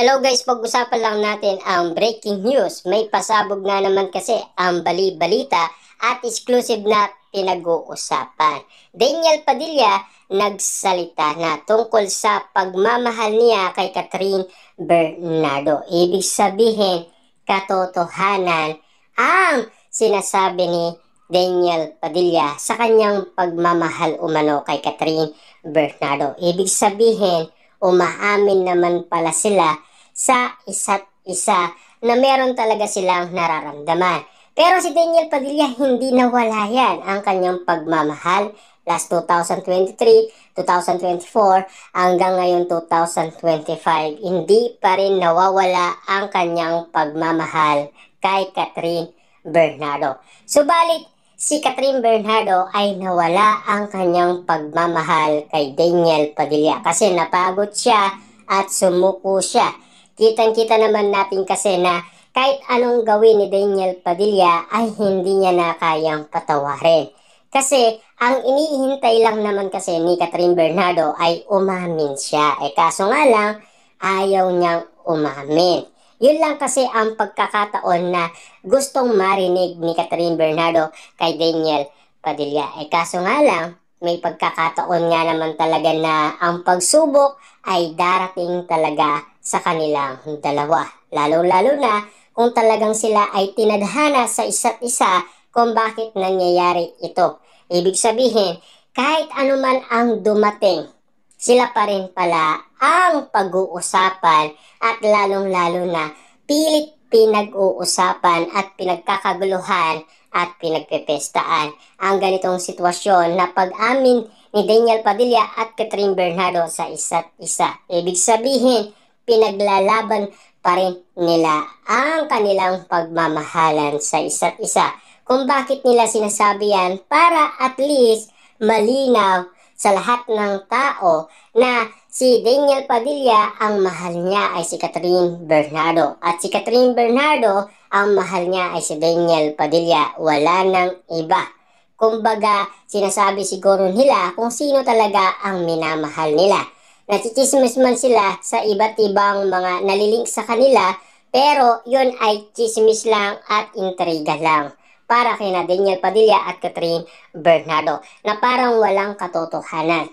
Hello guys, pag-usapan lang natin ang breaking news. May pasabog na naman kasi ang bali-balita at exclusive na pinag-uusapan. Daniel Padilla nagsalita na tungkol sa pagmamahal niya kay Catherine Bernardo. Ibig sabihin, katotohanan ang sinasabi ni Daniel Padilla sa kanyang pagmamahal umano kay Catherine Bernardo. Ibig sabihin, umaamin naman pala sila sa isa't isa na meron talaga silang nararamdaman. Pero si Daniel Padilla hindi nawala yan ang kanyang pagmamahal last 2023, 2024 hanggang ngayon 2025. Hindi pa rin nawawala ang kanyang pagmamahal kay Catherine Bernardo. Subalit si Catherine Bernardo ay nawala ang kanyang pagmamahal kay Daniel Padilla kasi napagod siya at sumuko siya. Kitang-kita naman natin kasi na kahit anong gawin ni Daniel Padilla ay hindi niya na kayang patawarin. Kasi ang inihintay lang naman kasi ni Catherine Bernardo ay umamin siya. Kaso nga lang, ayaw niyang umamin. Yun lang kasi ang pagkakataon na gustong marinig ni Catherine Bernardo kay Daniel Padilla. Kaso nga lang, may pagkakataon nga naman talaga na ang pagsubok ay darating talaga sa kanilang dalawa. Lalo-lalo na kung talagang sila ay tinadhana sa isa't isa kung bakit nangyayari ito. Ibig sabihin, kahit anuman ang dumating, sila pa rin pala ang pag-uusapan at lalong-lalo na pilit pinag-uusapan at pinagkakaguluhan at pinagpepestaan ang ganitong sitwasyon na pag-amin ni Daniel Padilla at Catherine Bernardo sa isa't isa. Ibig sabihin, pinaglalaban pa rin nila ang kanilang pagmamahalan sa isa't isa. Kung bakit nila sinasabi yan, para at least malinaw sa lahat ng tao na si Daniel Padilla ang mahal niya ay si Catherine Bernardo. At si Catherine Bernardo ang mahal niya ay si Daniel Padilla. Wala nang iba. Kumbaga, sinasabi siguro nila kung sino talaga ang minamahal nila. Nachichismis man sila sa iba't ibang mga nalilink sa kanila, pero yun ay chismis lang at intriga lang para kina Daniel Padilla at Catherine Bernardo na parang walang katotohanan.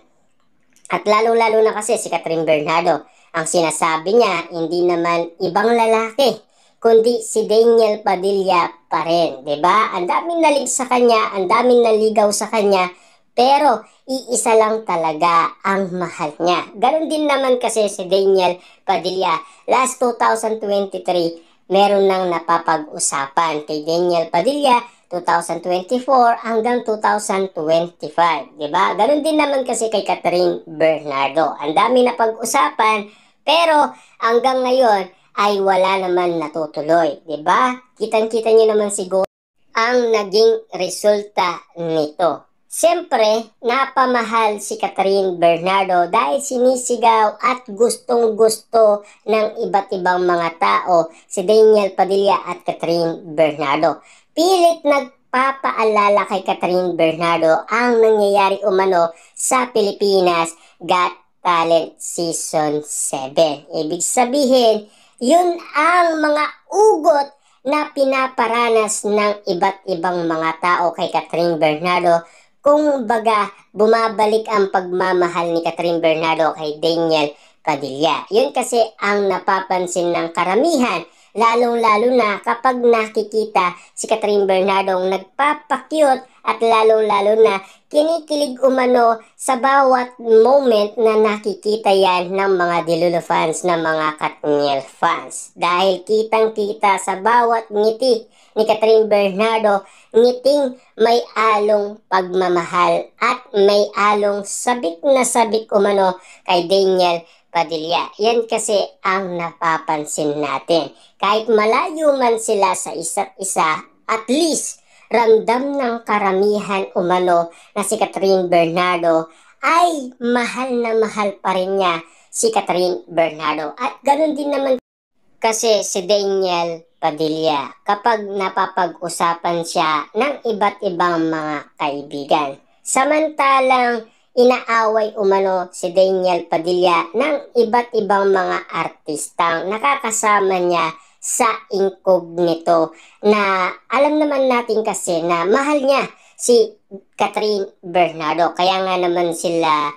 At lalo-lalo na kasi si Catherine Bernardo, ang sinasabi niya hindi naman ibang lalaki kundi si Daniel Padilla pa rin, 'di ba? Ang daming nalig sa kanya, ang daming naligaw sa kanya, pero iisa lang talaga ang mahal niya. Ganon din naman kasi si Daniel Padilla. Last 2023, meron nang napapag-usapan kay Daniel Padilla 2024 hanggang 2025. Diba? Ganon din naman kasi kay Catherine Bernardo. Ang dami na pag-usapan, pero hanggang ngayon ay wala naman natutuloy. Diba? Kitang-kita nyo naman siguro ang naging resulta nito. Siyempre, napamahal si Catherine Bernardo dahil sinisigaw at gustong-gusto ng iba't ibang mga tao si Daniel Padilla at Catherine Bernardo. Pilit nagpapaalala kay Catherine Bernardo ang nangyayari umano sa Pilipinas Got Talent Season 7. Ibig sabihin, yun ang mga ugot na pinaparanas ng iba't ibang mga tao kay Catherine Bernardo. Kung baga, bumabalik ang pagmamahal ni Catherine Bernardo kay Daniel Padilla. Yun kasi ang napapansin ng karamihan, lalong-lalo na kapag nakikita si Catherine Bernardo nagpapakyut at lalong-lalo na kinikilig umano sa bawat moment na nakikita yan ng mga Dilulu fans, ng mga Katniel fans. Dahil kitang-kita sa bawat ngiti ni Catherine Bernardo, ngiting may along pagmamahal at may along sabik na sabik umano kay Daniel Padilla. Yan kasi ang napapansin natin. Kahit malayo man sila sa isa't isa, at least ramdam ng karamihan umano na si Catherine Bernardo ay mahal na mahal pa rin niya si Catherine Bernardo. At ganun din naman kasi si Daniel Padilla kapag napapag-usapan siya ng iba't ibang mga kaibigan. Samantalang inaaway umano si Daniel Padilla ng iba't ibang mga artistang nakakasama niya sa incognito, na alam naman natin kasi na mahal niya si Catherine Bernardo. Kaya nga naman sila,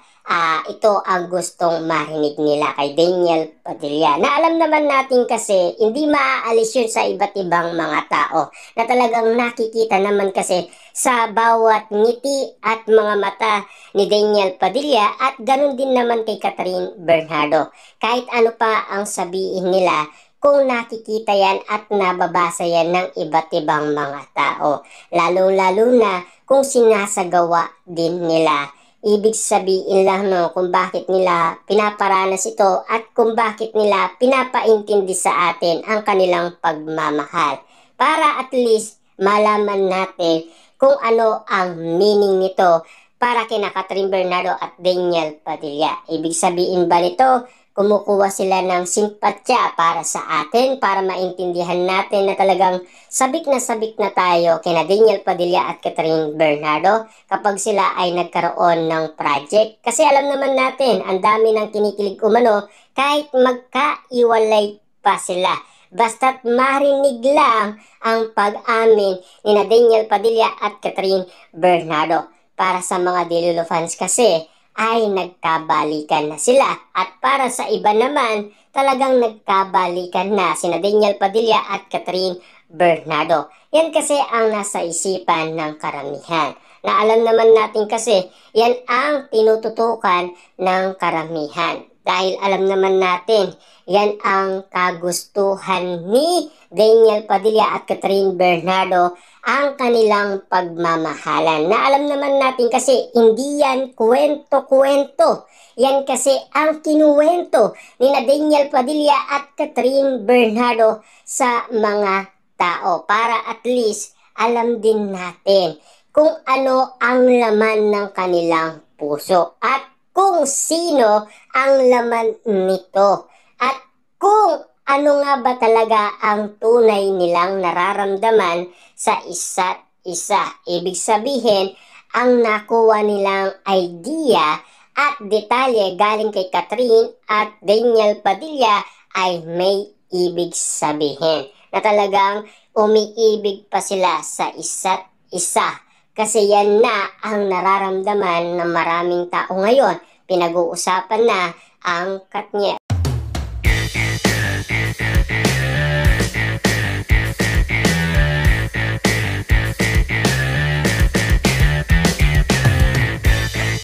ito ang gustong marinig nila kay Daniel Padilla. Na alam naman natin kasi hindi maaalis yun sa iba't ibang mga tao, na talagang nakikita naman kasi sa bawat ngiti at mga mata ni Daniel Padilla, at ganun din naman kay Catherine Bernardo. Kahit ano pa ang sabihin nila, kung nakikita yan at nababasa yan ng iba't ibang mga tao, lalo-lalo na kung sinasagawa din nila. Ibig sabihin lang no, kung bakit nila pinaparanas ito at kung bakit nila pinapaintindi sa atin ang kanilang pagmamahal. Para at least malaman natin kung ano ang meaning nito para kina Catherine Bernardo at Daniel Padilla. Ibig sabihin ba nito, kumukuha sila ng simpatya para sa atin, para maintindihan natin na talagang sabik na tayo kina Daniel Padilla at Catherine Bernardo kapag sila ay nagkaroon ng project? Kasi alam naman natin, ang dami ng kinikilig umano kahit magkaiwalay pa sila. Basta't marinig lang ang pag-amin ni Daniel Padilla at Catherine Bernardo. Para sa mga Delulu fans kasi, ay nagkabalikan na sila. At para sa iba naman, talagang nagkabalikan na sina Daniel Padilla at Catherine Bernardo. Yan kasi ang nasa isipan ng karamihan. Na alam naman natin kasi, yan ang tinututukan ng karamihan. Dahil alam naman natin, yan ang kagustuhan ni Daniel Padilla at Catherine Bernardo, ang kanilang pagmamahalan. Na alam naman natin kasi hindi yan kwento-kwento. Yan kasi ang kinuwento ni Daniel Padilla at Catherine Bernardo sa mga tao, para at least alam din natin kung ano ang laman ng kanilang puso at kung sino ang laman nito at kung ano nga ba talaga ang tunay nilang nararamdaman sa isa't isa. Ibig sabihin, ang nakuha nilang idea at detalye galing kay Catherine at Daniel Padilla ay may ibig sabihin na talagang umiibig pa sila sa isa't isa. Kasi yan na ang nararamdaman ng maraming tao ngayon. Pinag-uusapan na ang Katniel